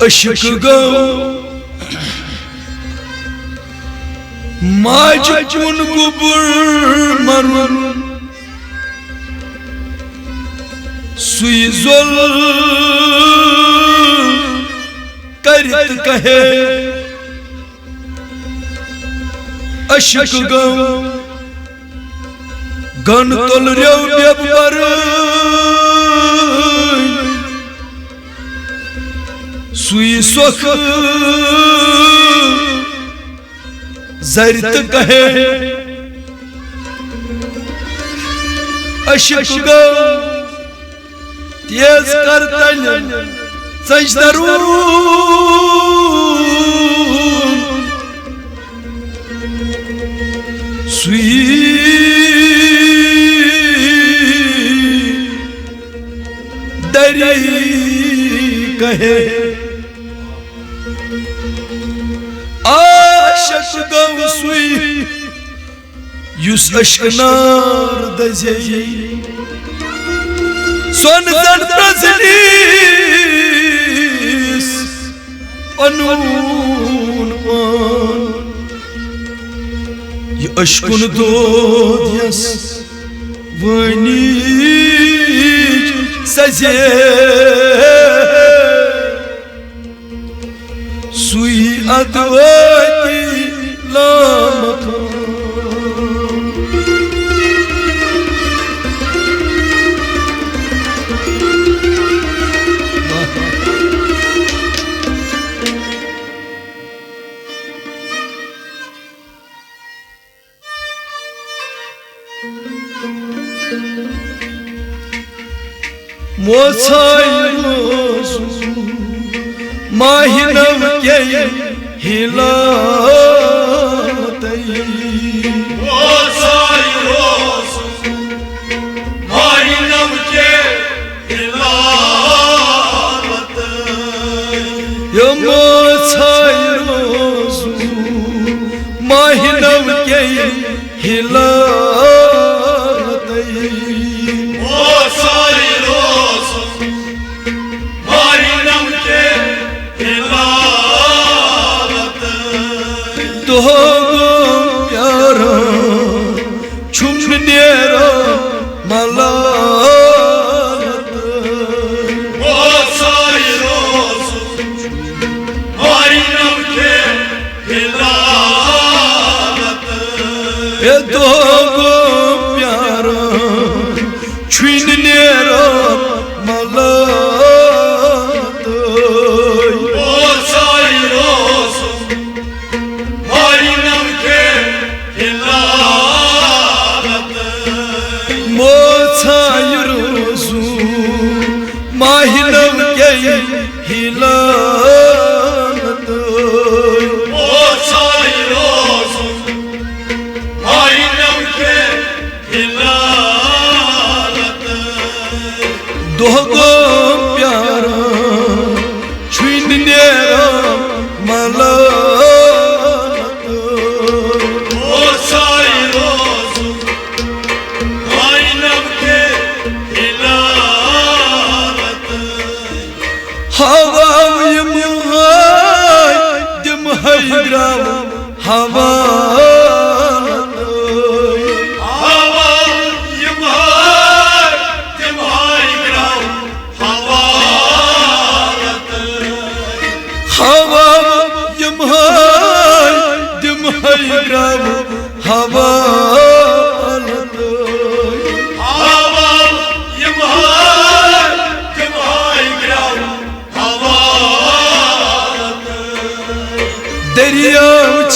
अशक गो माज चुन गुबुर मरुन सुई जोल करत कहे अशक गो गन तोल रेव बेबर सुई सोख जरत कहे अशक गो तेज कर तल सजदरून सुई दरी कहे आशक गो सुई युस अशनार दजे सोन जन प्रजलीस अनून ये अशकुन दोद यस वनी सजे सुई अद्वैती लामका माहिनव के हिला माहिनव के हिला माहिनव के हिला तो प्यारा छुम नेरा मलालत ये तो प्यारा छुन नेरा मलालत माहिनव के हिलात माहिनव के हिलात दोगो प्यारा छुन नेरा मलालत माहिनव के हवा दिम हैग्राम हवा हवा दरिया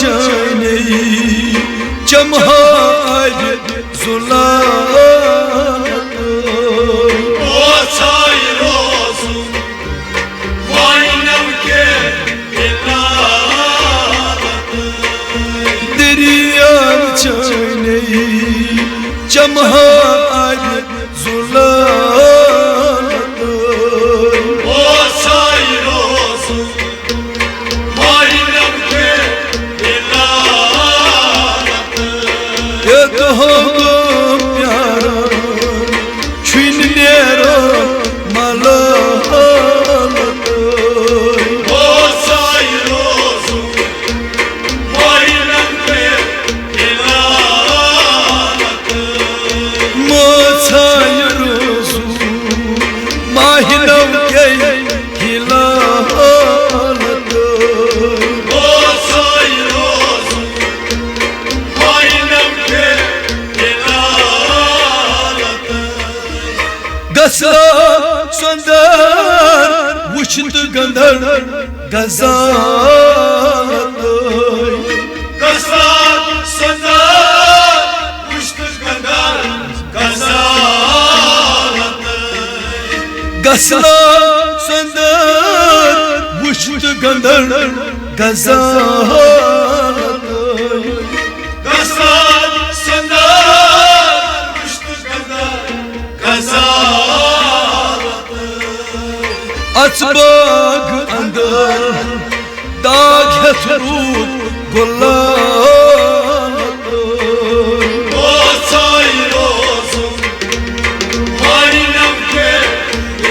चने चमहार जुला दरिया चने चमहार जुला प्यारा छुन नेरा मलालत गसला सुंदर वुश्त गंदर गजाल गसला सुंदर वुश्त गंदर गजाल गसला सुंदर वुश्त गंदर गजाल गसला सुंदर वुश्त गंदर गजाल अचबाग अंदर दाग हथरूद गुलाल o sayrosun Maynam ke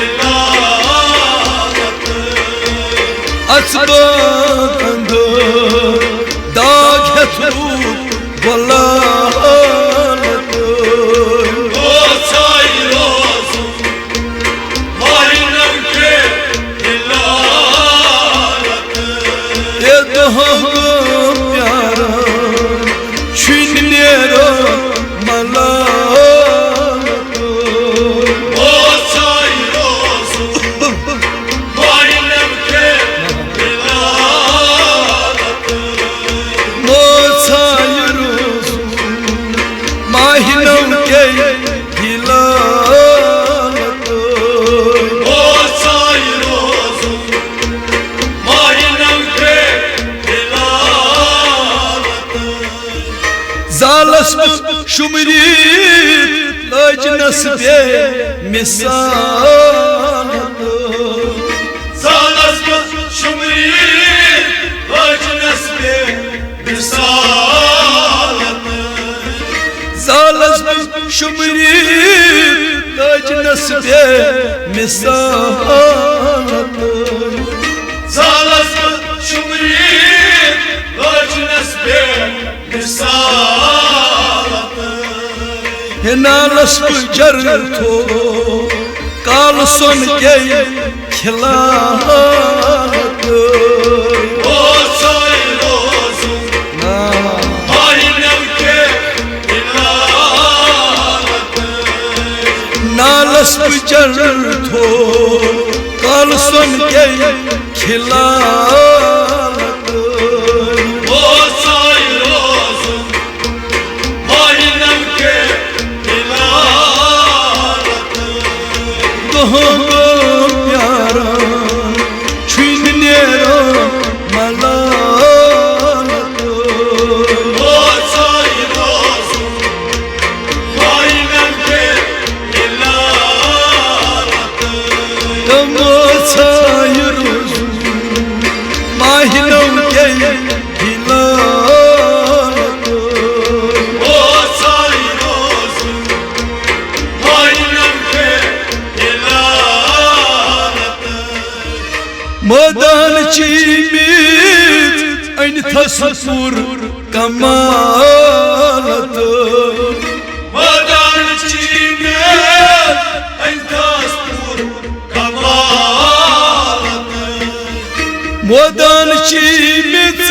ilalatı अचबाग अंदर दाग हथरूद गुलाल o sayrosun Maynam ke ilalatı ये दो प्यारा छुनिएरो मलाल o sayrosun Maynam ke ilalatı मोछायरुस माहिनम के हिलाल o sayrosun Maynam ke ilalatı जालस शुमरी लज नस्बे मिसाल Zalas şumri vajnas be misalatı जालस शुमरी लज नस्बे मिसाल Zalas şumri vajnas be misalatı हिनालस जर थो काल सुन के खिलाल o sayrosun Maynam ke ilalatı नालस जर थो काल सुन के खिलाल o sayrosun Maynam ke ilalatı कहो प्यारा छुनिएरो मलाल o sayrosun Maynam ke ilalatı मोछायरुस माहिनम के हिलाल o sayrosun Maynam ke ilalatı Madan चीमित ऐन तस्वुर कमालत Madan çiğnet entastur kamalatı Madan चीमित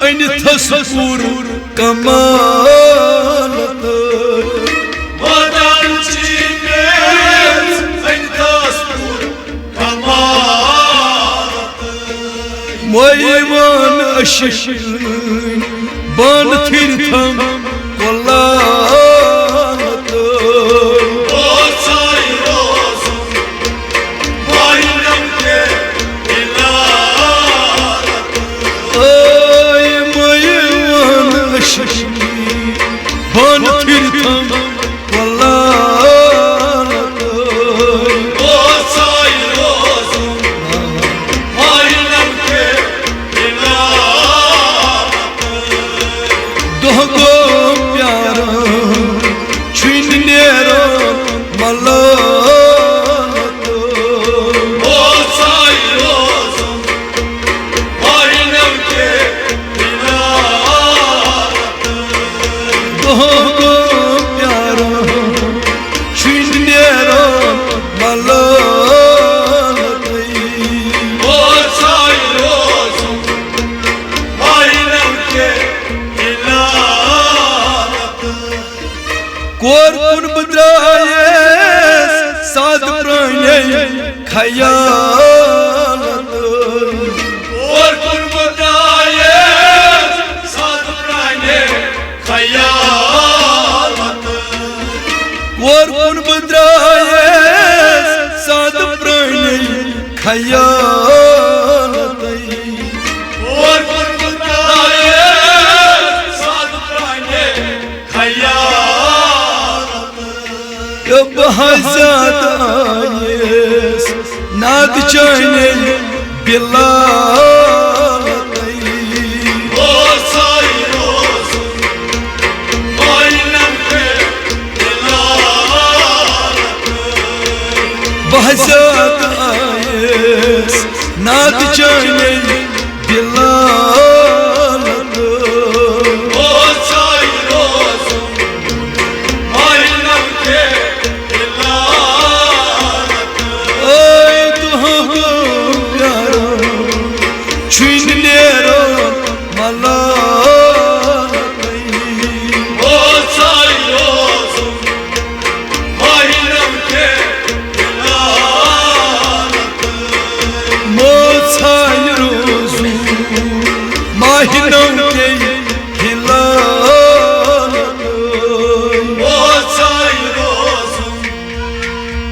ऐन तस्वुर कमालत Madan çiğnet entastur kamalatı मोईवान अशिश बान थिरथम वल्लात o sayrosun Maynam ke ilalatı ay मोईवान अशिश बान थिरथम वल्लात o sayrosun Maynam ke ilalatı दोगो प्यारा छुनिएरो मलाल o sayrosun Maynam ke ilalatı दोगो प्यारा छुनिएरो मलाल o sayrosun Maynam ke ilalatı core कुन बद्राये साद प्राणे खयालत और कुर्बताए साध प्राणे खयालत और कुन बद्राए साद प्राणे खयालत और कुर्बताए साध प्राणे खयालत अब हज़ात आयेस नाद चाने बिलालत ओ साई रोज़ मायनम के दिलालत बहज़ात आयेस नाद चाने बिलालत ओ साई रोज़ मायनम के दिलालत ओए तुहको प्यारो छुइन नेरो मलालत ओ साई रोज़ मायनम के दिलालत मोछाय रोज़ू माहिनों के हिलालत ओ साई रोज़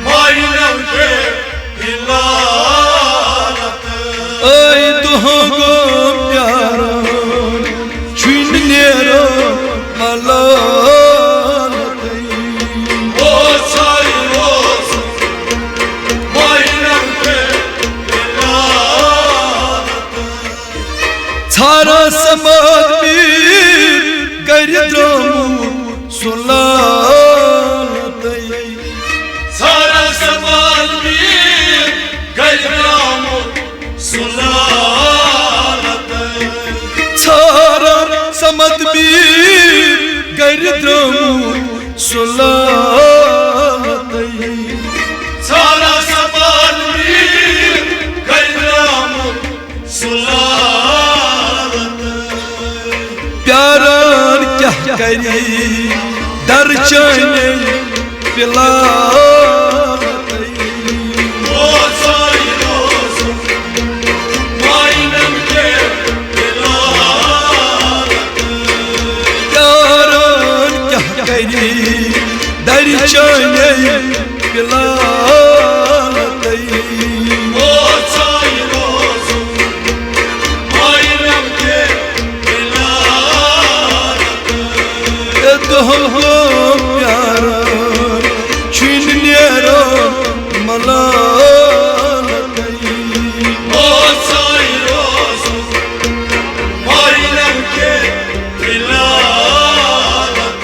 मायनम के दिलालत ओए तुहको प्यारो छुइन नेरो मलालत ओ साई रोज़ मायनम के दिलालत छारा समाद पीर गरिद्रोमु सुलालत सारा समाज में गजराम सुलालत छारा समद पीर गरिद्रोमु सुलालत सारा समाज में गजराम सुलालत प्यारान क्या करी दर चाने पिलालत ओ साई रोज़ मायनम के दिलालत प्यारान क्या करी दर चाने पिलालत ओ साई रोज़ मायनम के दिलालत तुहको प्यारो छुइन नेरो मलालत ओ साई रोज़ मायनम के दिलालत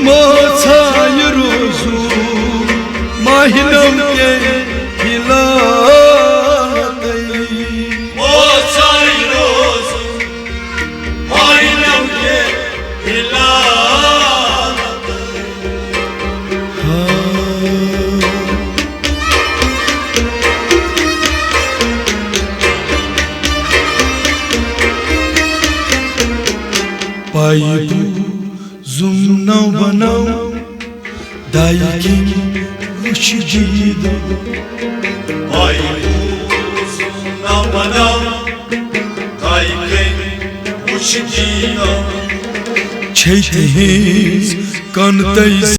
मोछाय रोज़ू माहिनों के हिलालत ओ साई रोज़ मायनम के दिलालत पायदू जुम्ना बनाओ दायकी रुश जीदो आई ना बना काई के कुछ जीना छैठे कन तैस